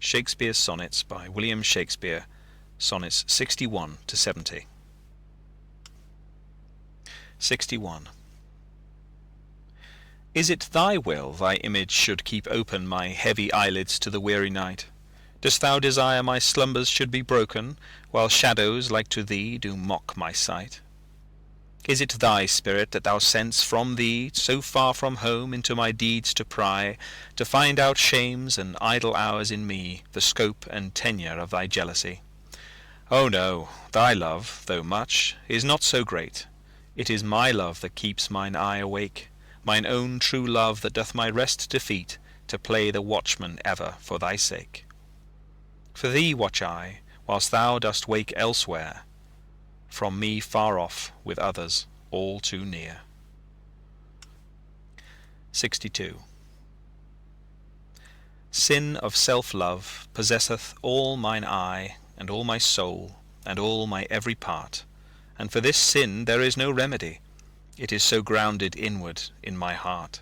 Shakespeare's Sonnets by William Shakespeare, Sonnets 61 to 70. 61. Is it thy will thy image should keep open my heavy eyelids to the weary night? Dost thou desire my slumbers should be broken, while shadows like to thee do mock my sight? Is it thy spirit that thou send'st from thee so far from home into my deeds to pry, to find out shames and idle hours in me, the scope and tenure of thy jealousy? Oh no, thy love, though much, is not so great. It is my love that keeps mine eye awake, mine own true love that doth my rest defeat, to play the watchman ever for thy sake. For thee watch I, whilst thou dost wake elsewhere, from me far off, with others all too near. 62. Sin of self-love possesseth all mine eye, and all my soul, and all my every part, and for this sin there is no remedy, it is so grounded inward in my heart.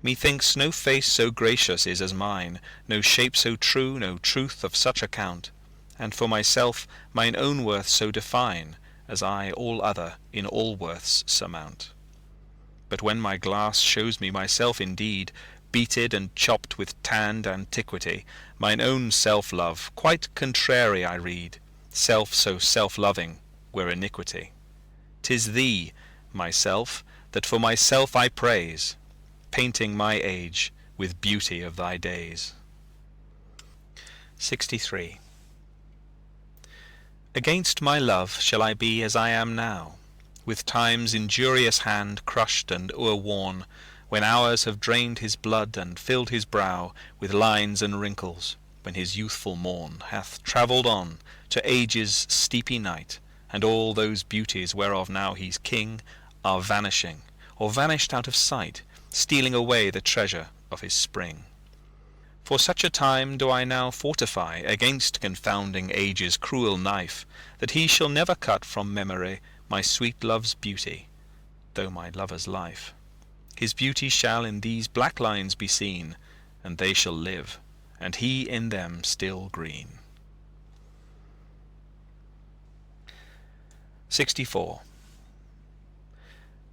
Methinks no face so gracious is as mine, no shape so true, no truth of such account, and for myself mine own worth so define, as I all other in all worths surmount. But when my glass shows me myself indeed, beated and chopp'd with tann'd antiquity, mine own self-love quite contrary I read, self so self-loving were iniquity. 'Tis thee, myself, that for myself I praise, painting my age with beauty of thy days. 63. Against my love shall I be as I am now, with time's injurious hand crushed and o'erworn, when hours have drained his blood and filled his brow with lines and wrinkles, when his youthful morn hath travell'd on to age's steepy night, and all those beauties whereof now he's king are vanishing, or vanish'd out of sight, stealing away the treasure of his spring. For such a time do I now fortify against confounding age's cruel knife, that he shall never cut from memory my sweet love's beauty, though my lover's life. His beauty shall in these black lines be seen, and they shall live, and he in them still green. 64.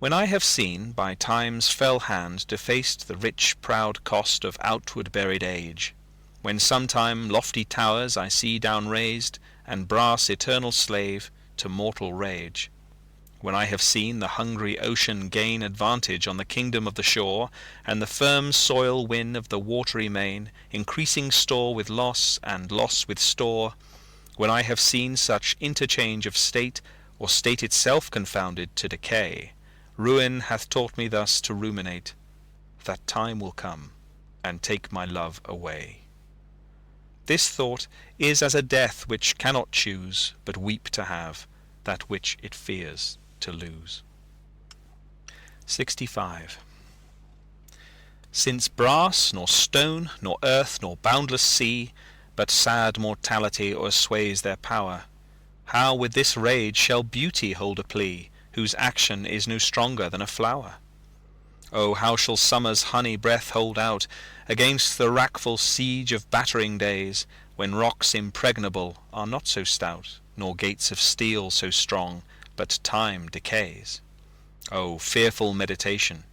When I have seen by time's fell hand defaced the rich proud cost of outward buried age, when sometime lofty towers I see down-razed, and brass eternal slave to mortal rage, when I have seen the hungry ocean gain advantage on the kingdom of the shore, and the firm soil win of the watery main, increasing store with loss and loss with store, when I have seen such interchange of state, or state itself confounded to decay, ruin hath taught me thus to ruminate, that time will come and take my love away. This thought is as a death which cannot choose but weep to have that which it fears to lose. 65. Since brass, nor stone, nor earth, nor boundless sea, but sad mortality o'ersways their power, how with this rage shall beauty hold a plea, whose action is no stronger than a flower? Oh, how shall summer's honey breath hold out against the wrackful siege of battering days, when rocks impregnable are not so stout, nor gates of steel so strong, but time decays? Oh, fearful meditation!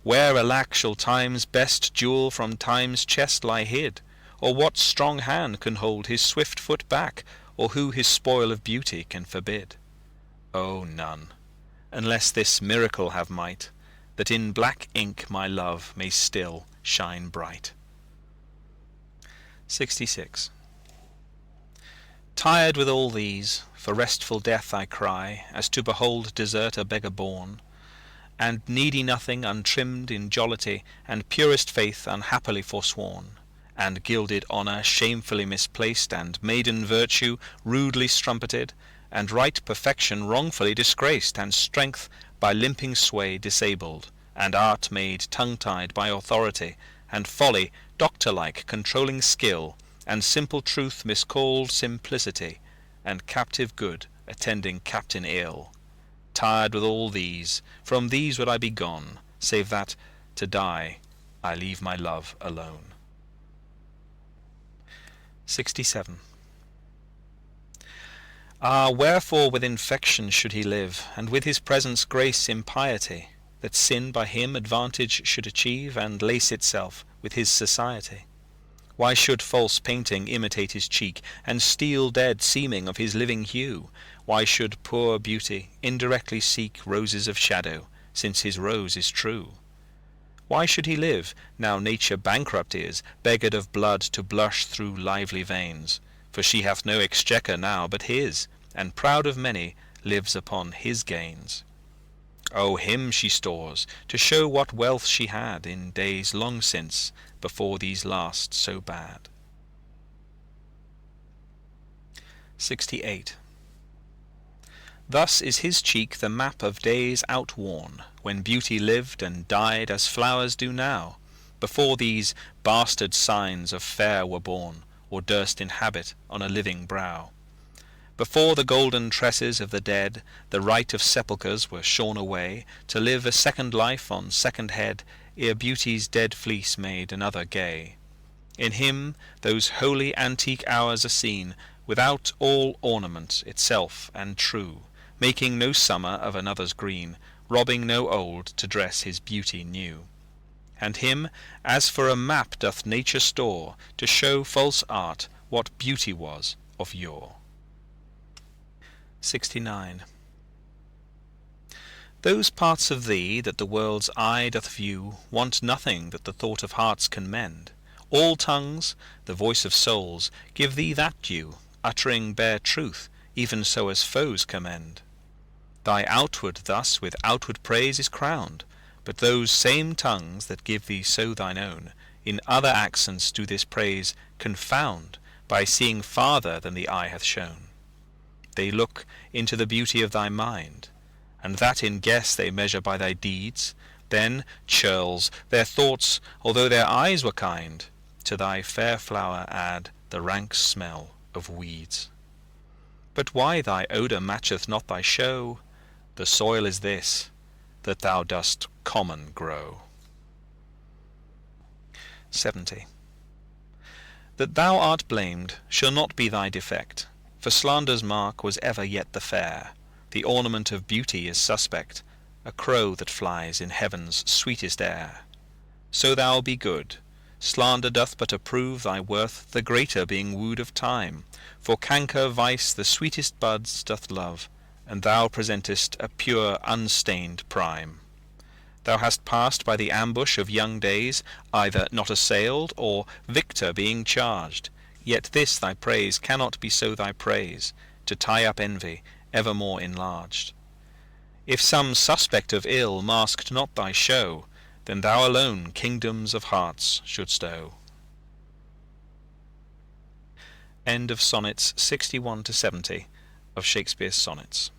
Where alack shall time's best jewel from time's chest lie hid? Or what strong hand can hold his swift foot back, or who his spoil of beauty can forbid? Oh, none, unless this miracle have might, that in black ink my love may still shine bright. 66. Tired with all these, for restful death I cry, as to behold desert a beggar born, and needy nothing untrimm'd in jollity, and purest faith unhappily forsworn, and gilded honour shamefully misplaced, and maiden virtue rudely strumpeted, and right perfection wrongfully disgraced, and strength by limping sway disabled, and art made tongue-tied by authority, and folly doctor-like controlling skill, and simple truth miscall'd simplicity, and captive good attending captain ill. Tired with all these, from these would I be gone, save that, to die, I leave my love alone. 67. Ah, wherefore with infection should he live, and with his presence grace impiety, that sin by him advantage should achieve, and lace itself with his society? Why should false painting imitate his cheek, and steal dead seeming of his living hue? Why should poor beauty indirectly seek roses of shadow, since his rose is true? Why should he live, now nature bankrupt is, beggar'd of blood to blush through lively veins? For she hath no exchequer now but his, and proud of many lives upon his gains. O him she stores, to show what wealth she had in days long since, before these last so bad. 68. Thus is his cheek the map of days outworn, when beauty lived and died as flowers do now, before these bastard signs of fair were born, or durst inhabit on a living brow. Before the golden tresses of the dead, the rite of sepulchres were shorn away, to live a second life on second head, ere beauty's dead fleece made another gay. In him those holy antique hours are seen, without all ornament, itself and true, making no summer of another's green, robbing no old to dress his beauty new. And him as for a map doth nature store, to show false art what beauty was of yore. 69. Those parts of thee that the world's eye doth view want nothing that the thought of hearts can mend. All tongues, the voice of souls, give thee that due, uttering bare truth, even so as foes commend. Thy outward thus with outward praise is crowned, but those same tongues that give thee so thine own, in other accents do this praise confound, by seeing farther than the eye hath shown. They look into the beauty of thy mind, and that in guess they measure by thy deeds. Then, churls, their thoughts, although their eyes were kind, to thy fair flower add the rank smell of weeds. But why thy odour matcheth not thy show? The soil is this, that thou dost common grow. 70. That thou art blamed shall not be thy defect, for slander's mark was ever yet the fair. The ornament of beauty is suspect, a crow that flies in heaven's sweetest air. So thou be good. Slander doth but approve thy worth, the greater being wooed of time. For canker vice the sweetest buds doth love, and thou presentest a pure unstained prime. Thou hast passed by the ambush of young days, either not assailed, or victor being charged. Yet this thy praise cannot be so thy praise, to tie up envy, evermore enlarged. If some suspect of ill masked not thy show, then thou alone kingdoms of hearts shouldst owe. End of Sonnets 61 to 70 of Shakespeare's Sonnets.